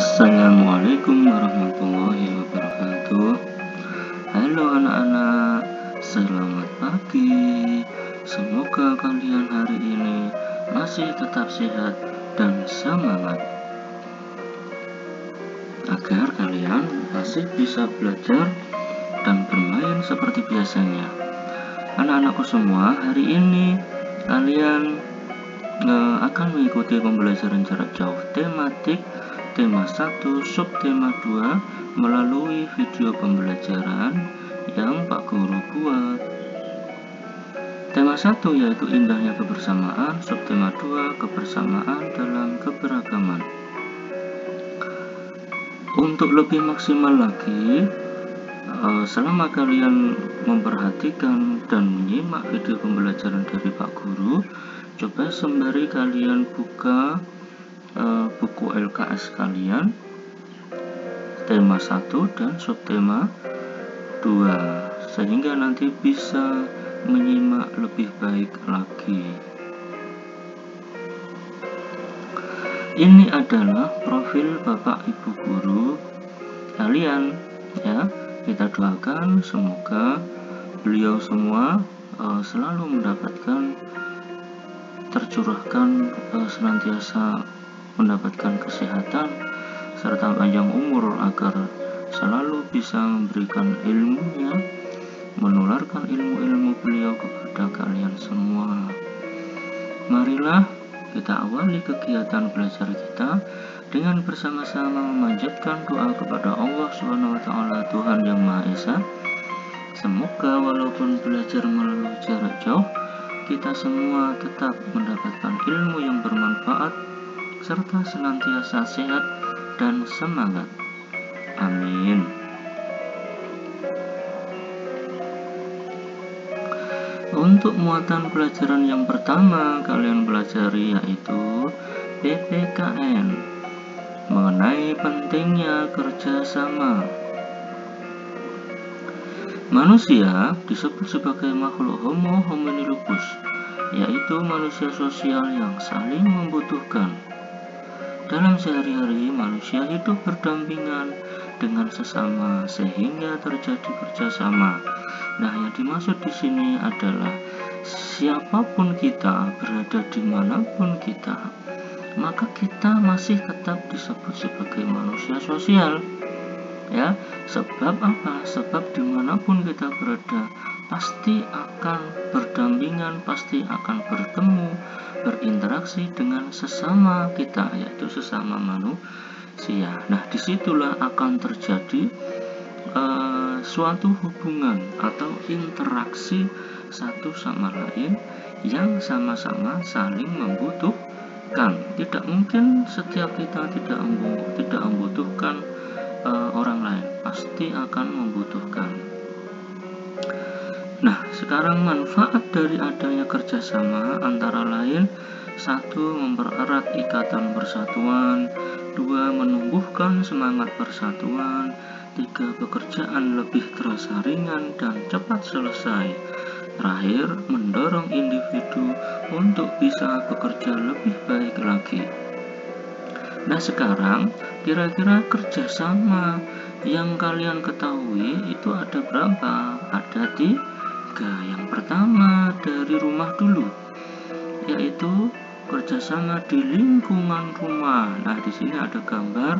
Assalamualaikum warahmatullahi wabarakatuh. Halo anak-anak, selamat pagi. Semoga kalian hari ini masih tetap sehat dan semangat, agar kalian masih bisa belajar dan bermain seperti biasanya. Anak-anakku semua, hari ini kalian akan mengikuti pembelajaran jarak jauh tematik tema 1, subtema 2 melalui video pembelajaran yang Pak Guru buat. Tema 1 yaitu indahnya kebersamaan, subtema 2 kebersamaan dalam keberagaman. Untuk lebih maksimal lagi, selama kalian memperhatikan dan menyimak video pembelajaran dari Pak Guru, coba sembari kalian buka buku LKS kalian tema 1 dan subtema 2, sehingga nanti bisa menyimak lebih baik lagi. Ini adalah profil Bapak Ibu guru kalian ya. Kita doakan semoga beliau semua selalu mendapatkan tercurahkan senantiasa mendapatkan kesehatan serta panjang umur, agar selalu bisa memberikan ilmunya, menularkan ilmu-ilmu beliau kepada kalian semua. Marilah kita awali kegiatan belajar kita dengan bersama-sama memanjatkan doa kepada Allah SWT, Tuhan Yang Maha Esa. Semoga walaupun belajar melalui jarak jauh, kita semua tetap mendapatkan ilmu yang bermanfaat serta senantiasa sehat dan semangat. Amin. Untuk muatan pelajaran yang pertama kalian pelajari yaitu PPKN, mengenai pentingnya kerjasama. Manusia disebut sebagai makhluk homo homini lupus, yaitu manusia sosial yang saling membutuhkan. Dalam sehari-hari, manusia hidup berdampingan dengan sesama sehingga terjadi kerjasama. Nah, yang dimaksud di sini adalah siapapun kita, berada dimanapun kita, maka kita masih tetap disebut sebagai manusia sosial. Ya, sebab apa? Sebab dimanapun kita berada, pasti akan berdampingan, pasti akan bertemu, berinteraksi dengan sesama kita, yaitu sesama manusia. Nah, disitulah akan terjadi suatu hubungan atau interaksi satu sama lain yang sama-sama saling membutuhkan. Tidak mungkin setiap kita tidak membutuhkan orang lain, pasti akan membutuhkan. Nah, sekarang manfaat dari adanya kerjasama antara lain: 1. Mempererat ikatan persatuan, 2. Menumbuhkan semangat persatuan, 3. Pekerjaan lebih terasa ringan dan cepat selesai, terakhir mendorong individu untuk bisa bekerja lebih baik lagi. Nah, sekarang kira-kira kerjasama yang kalian ketahui itu ada berapa? Ada 3. Yang pertama dari rumah dulu, yaitu kerjasama di lingkungan rumah. Nah, di sini ada gambar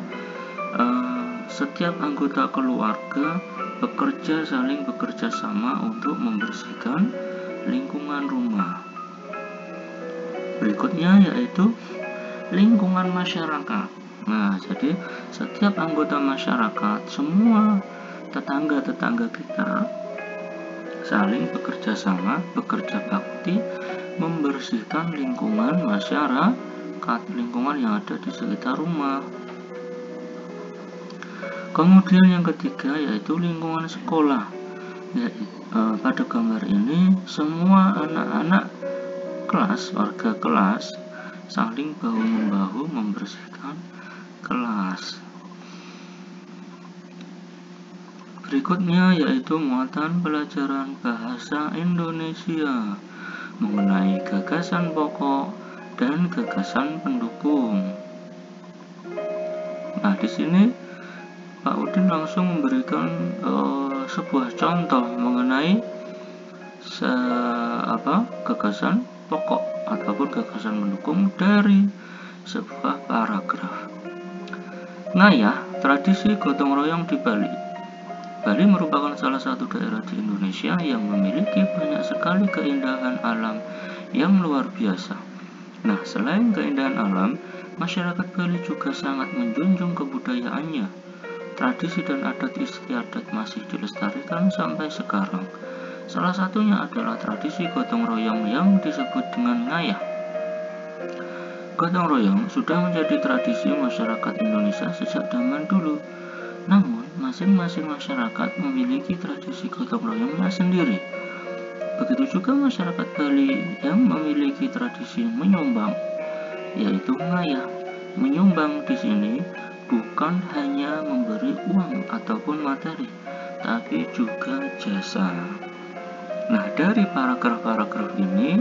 setiap anggota keluarga saling bekerja sama untuk membersihkan lingkungan rumah. Berikutnya yaitu lingkungan masyarakat. Nah, jadi setiap anggota masyarakat, semua tetangga-tetangga kita saling bekerja sama, bekerja bakti membersihkan lingkungan masyarakat, lingkungan yang ada di sekitar rumah. Kemudian yang ketiga yaitu lingkungan sekolah. Pada gambar ini semua anak-anak kelas, warga kelas saling bahu-membahu membersihkan kelas. Berikutnya yaitu muatan pelajaran bahasa Indonesia mengenai gagasan pokok dan gagasan pendukung. Nah, di sini Pak Udin langsung memberikan sebuah contoh mengenai gagasan pokok ataupun gagasan mendukung dari sebuah paragraf. Ngayah, tradisi gotong royong di Bali. Bali merupakan salah satu daerah di Indonesia yang memiliki banyak sekali keindahan alam yang luar biasa. Nah, selain keindahan alam, masyarakat Bali juga sangat menjunjung kebudayaannya. Tradisi dan adat istiadat masih dilestarikan sampai sekarang. Salah satunya adalah tradisi gotong royong yang disebut dengan ngayah. Gotong royong sudah menjadi tradisi masyarakat Indonesia sejak zaman dulu. Namun, masing-masing masyarakat memiliki tradisi gotong royongnya sendiri. Begitu juga masyarakat Bali yang memiliki tradisi menyumbang, yaitu ngayah. Menyumbang di sini bukan hanya memberi uang ataupun materi, tapi juga jasa. Nah, dari paragraf-paragraf ini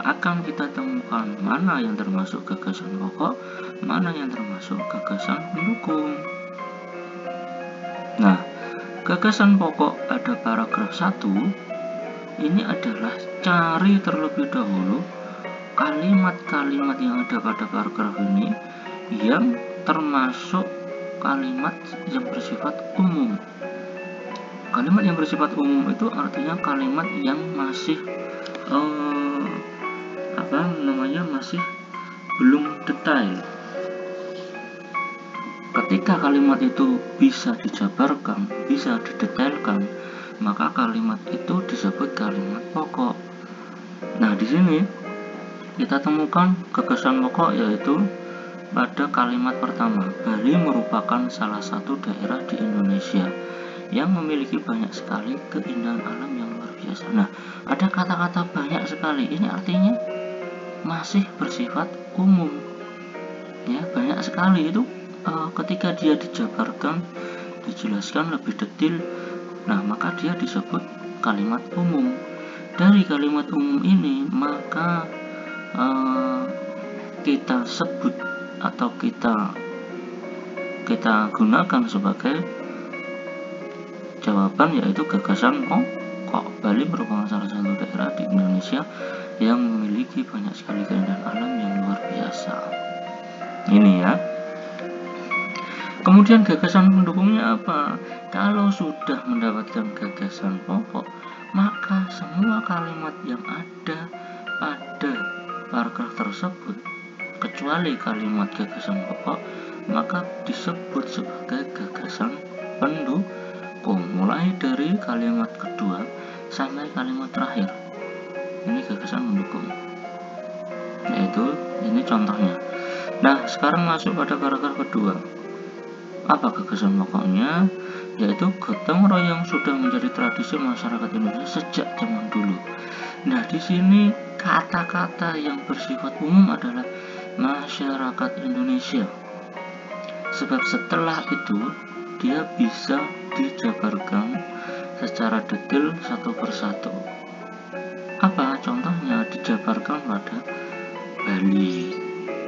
akan kita temukan mana yang termasuk gagasan pokok, mana yang termasuk gagasan pendukung. Nah, gagasan pokok pada paragraf 1 ini adalah cari terlebih dahulu kalimat-kalimat yang ada pada paragraf ini yang termasuk kalimat yang bersifat umum. Kalimat yang bersifat umum itu artinya kalimat yang masih masih belum detail. Ketika kalimat itu bisa dijabarkan, bisa didetailkan, maka kalimat itu disebut kalimat pokok. Nah, di sini kita temukan gagasan pokok yaitu pada kalimat pertama. Bali merupakan salah satu daerah di Indonesia yang memiliki banyak sekali keindahan alam yang luar biasa. Nah, ada kata-kata banyak sekali. Ini artinya masih bersifat umum. Ya, banyak sekali itu ketika dia dijabarkan, dijelaskan lebih detail, nah maka dia disebut kalimat umum. Dari kalimat umum ini maka kita sebut atau kita gunakan sebagai jawaban, yaitu gagasan pokok. Bali merupakan salah satu daerah di Indonesia yang memiliki banyak sekali keindahan alam yang luar biasa. Ini ya. Kemudian gagasan pendukungnya apa? Kalau sudah mendapatkan gagasan pokok, maka semua kalimat yang ada pada paragraf tersebut, kecuali kalimat gagasan pokok, maka disebut sebagai gagasan pendukung. Mulai dari kalimat kedua sampai kalimat terakhir, ini gagasan mendukung, yaitu ini contohnya. Nah, sekarang masuk pada paragraf kedua. Apa gagasan pokoknya? Yaitu gotong royong sudah menjadi tradisi masyarakat Indonesia sejak zaman dulu. Nah, di sini kata-kata yang bersifat umum adalah masyarakat Indonesia, sebab setelah itu dia bisa dijabarkan secara detail satu persatu. Apa contohnya? Dijabarkan pada Bali,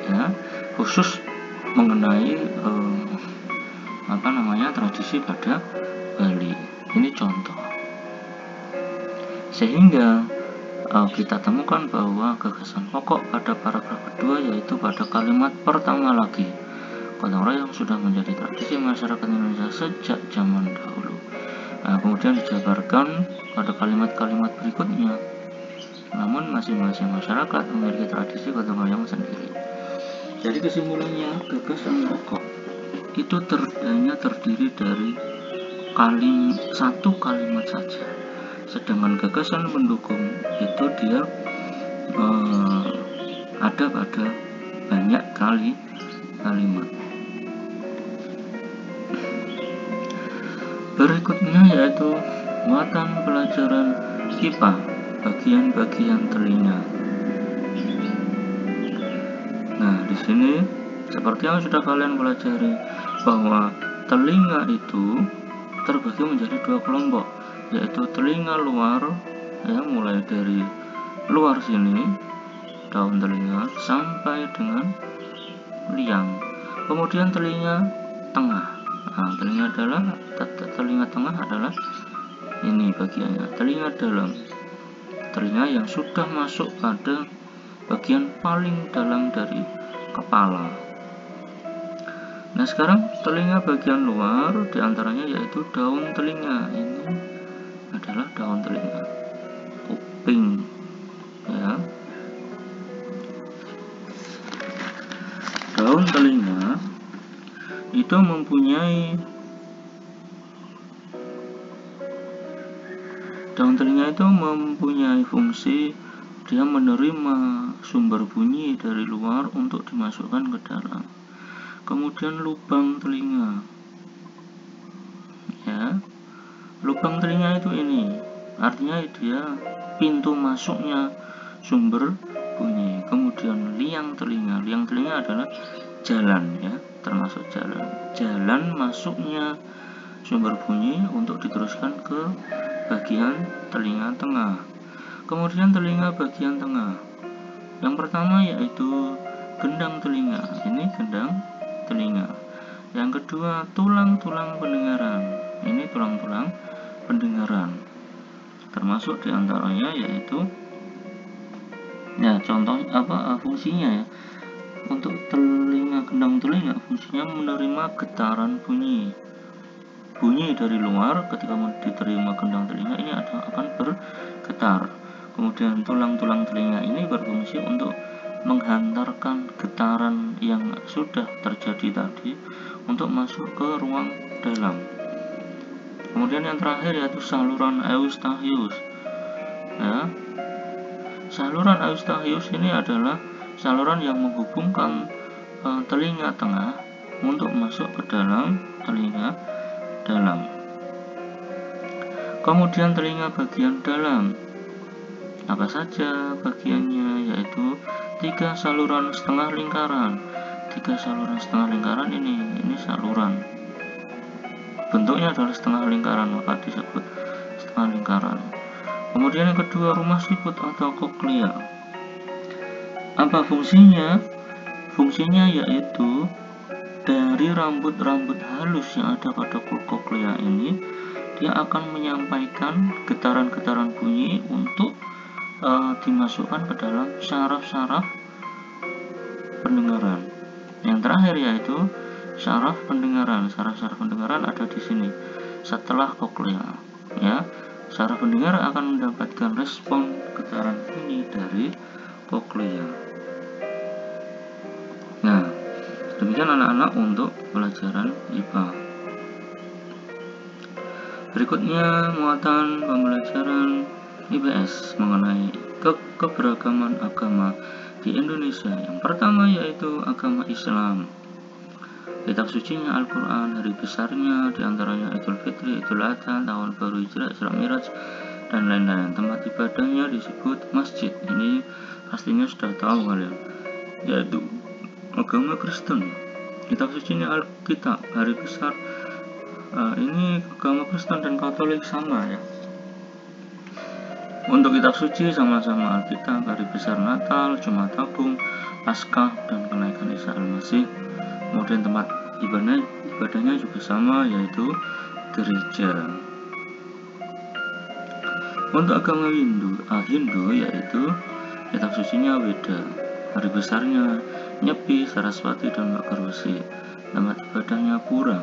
ya, khusus mengenai tradisi pada Bali. Ini contoh. Sehingga kita temukan bahwa gagasan pokok pada paragraf kedua yaitu pada kalimat pertama lagi. Gotong royong sudah menjadi tradisi masyarakat Indonesia sejak zaman dahulu. Nah, kemudian dijabarkan pada kalimat-kalimat berikutnya. Namun masing-masing masyarakat memiliki tradisi gotong royong sendiri. Jadi kesimpulannya, gagasan pokok itu hanya terdiri dari satu kalimat saja. Sedangkan gagasan pendukung itu dia ada pada banyak kali kalimat. Berikutnya yaitu muatan pelajaran IPA bagian-bagian telinga. Nah, di sini seperti yang sudah kalian pelajari bahwa telinga itu terbagi menjadi dua kelompok, yaitu telinga luar, ya, mulai dari luar sini daun telinga sampai dengan liang. Kemudian telinga tengah. Nah, telinga tengah adalah ini bagiannya, telinga dalam, telinga yang sudah masuk pada bagian paling dalam dari kepala. Nah, sekarang telinga bagian luar diantaranya yaitu daun telinga. Ini adalah daun telinga, kuping, ya. Daun telinga itu mempunyai fungsi dia menerima sumber bunyi dari luar untuk dimasukkan ke dalam. Kemudian lubang telinga, ya, lubang telinga itu ini artinya dia pintu masuknya sumber bunyi. Kemudian liang telinga adalah jalan, ya, termasuk jalan masuknya sumber bunyi untuk diteruskan ke bagian telinga tengah. Kemudian telinga bagian tengah, yang pertama yaitu gendang telinga, ini gendang telinga. Yang kedua tulang-tulang pendengaran, ini tulang-tulang pendengaran, termasuk diantaranya yaitu, ya, contoh fungsinya, ya, untuk telinga, gendang telinga fungsinya menerima getaran bunyi dari luar. Ketika diterima gendang telinga ini akan bergetar. Kemudian tulang-tulang telinga ini berfungsi untuk menghantarkan getaran yang sudah terjadi tadi untuk masuk ke ruang dalam. Kemudian yang terakhir yaitu saluran Eustachius, ya. Saluran Eustachius ini adalah saluran yang menghubungkan telinga tengah untuk masuk ke dalam telinga dalam. Kemudian telinga bagian dalam, apa saja bagiannya, yaitu 3 saluran setengah lingkaran. 3 saluran setengah lingkaran ini saluran, bentuknya adalah setengah lingkaran, maka disebut setengah lingkaran. Kemudian yang kedua rumah siput atau koklea. Apa fungsinya? Fungsinya yaitu dari rambut-rambut halus yang ada pada koklea ini, dia akan menyampaikan getaran-getaran bunyi untuk dimasukkan ke dalam saraf-saraf pendengaran. Yang terakhir yaitu saraf pendengaran. Saraf-saraf pendengaran ada di sini setelah koklea, ya. Saraf pendengar akan mendapatkan respon getaran bunyi dari koklea. Nah, demikian anak-anak untuk pelajaran IPA. Berikutnya muatan pembelajaran IPS mengenai keberagaman agama di Indonesia. Yang pertama yaitu agama Islam. Kitab sucinya Al-Quran, hari besarnya diantaranya Idul Fitri, Idul Adha, tahun baru Hijrah, Isra Miraj, dan lain-lain. Tempat ibadahnya disebut masjid. Ini pastinya sudah tahu kalian, yaitu agama Kristen. Kitab sucinya Alkitab, hari besar, ini agama Kristen dan Katolik sama, ya. Untuk kitab suci sama-sama Alkitab, hari besar Natal, Jumat Agung, Paskah, dan kenaikan Isa Al-Masih. Kemudian tempat ibadahnya juga sama, yaitu gereja. Untuk agama Hindu yaitu kitab sucinya Weda, hari besarnya Nyepi, Saraswati, dan Makarwasi. Tempat ibadahnya Pura.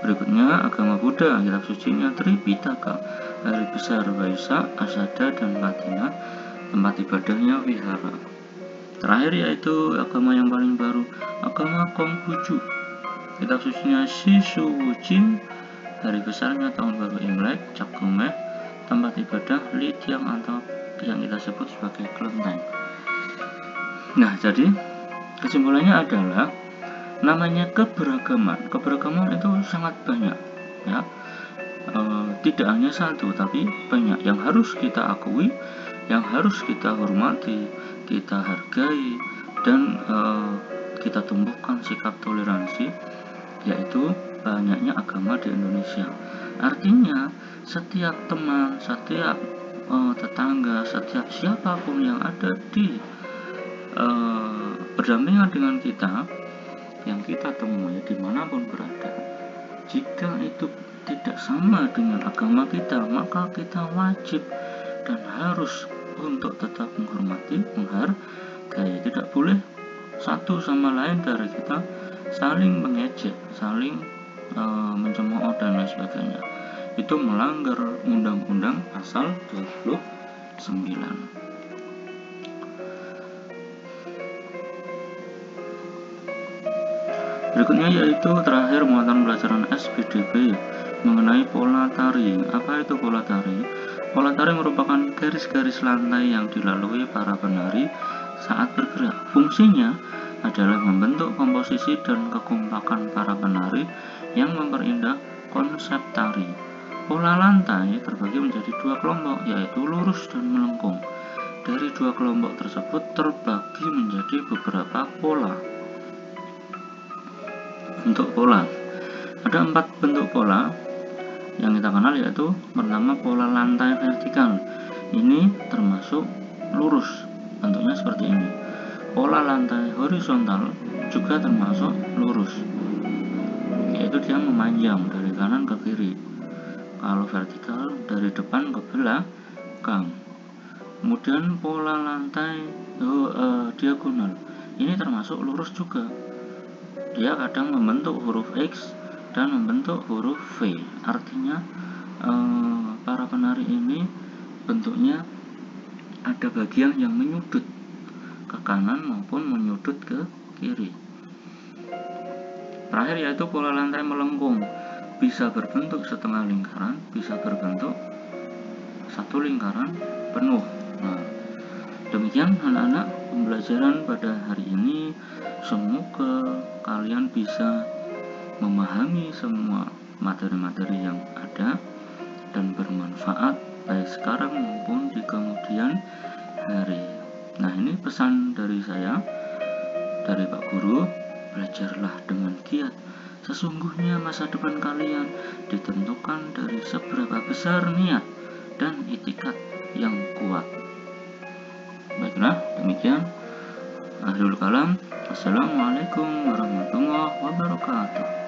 Berikutnya agama Buddha, kitab sucinya Tripitaka, hari besar Waisak, Asada, dan Katina. Tempat ibadahnya Vihara. Terakhir yaitu agama yang paling baru, agama Konghucu, kitab sucinya Shishuwuchin, hari besarnya tahun baru Imlek, Cap Gomeh. Tempat ibadah Lidiang atau yang kita sebut sebagai kelenteng. Nah, jadi kesimpulannya adalah namanya keberagaman itu sangat banyak, ya. Tidak hanya satu tapi banyak yang harus kita akui, yang harus kita hormati, kita hargai, dan kita tumbuhkan sikap toleransi, yaitu banyaknya agama di Indonesia. Artinya setiap teman, setiap tetangga, setiap siapapun yang ada di berdampingan dengan kita, yang kita temui dimanapun berada. Jika itu tidak sama dengan agama kita, maka kita wajib dan harus untuk tetap menghormati, menghargai. Tidak boleh satu sama lain dari kita saling mengejek, saling mencemooh dan lain sebagainya. Itu melanggar Undang-Undang Pasal 29. Berikutnya yaitu terakhir muatan pelajaran SPDB mengenai pola tari. Apa itu pola tari? Pola tari merupakan garis-garis lantai yang dilalui para penari saat bergerak. Fungsinya adalah membentuk komposisi dan kekompakan para penari yang memperindah konsep tari. Pola lantai terbagi menjadi dua kelompok, yaitu lurus dan melengkung. Dari dua kelompok tersebut terbagi menjadi beberapa pola. Bentuk pola, ada 4 bentuk pola yang kita kenal, yaitu pertama pola lantai vertikal. Ini termasuk lurus, bentuknya seperti ini. Pola lantai horizontal juga termasuk lurus, yaitu dia memanjang dari kanan ke kiri. Kalau vertikal dari depan ke belakang. Kemudian pola lantai diagonal, ini termasuk lurus juga. Dia kadang membentuk huruf X dan membentuk huruf V. Artinya para penari ini bentuknya ada bagian yang menyudut ke kanan maupun menyudut ke kiri. Terakhir yaitu pola lantai melengkung, bisa berbentuk setengah lingkaran, bisa berbentuk satu lingkaran penuh. Nah, demikian anak-anak pembelajaran pada hari ini. Semoga kalian bisa memahami semua materi-materi yang ada dan bermanfaat baik sekarang maupun di kemudian hari. Nah, ini pesan dari saya, dari Pak Guru. Belajarlah dengan giat. Sesungguhnya masa depan kalian ditentukan dari seberapa besar niat dan itikad yang kuat. Baiklah, demikian akhirul kalam. Assalamualaikum warahmatullahi wabarakatuh.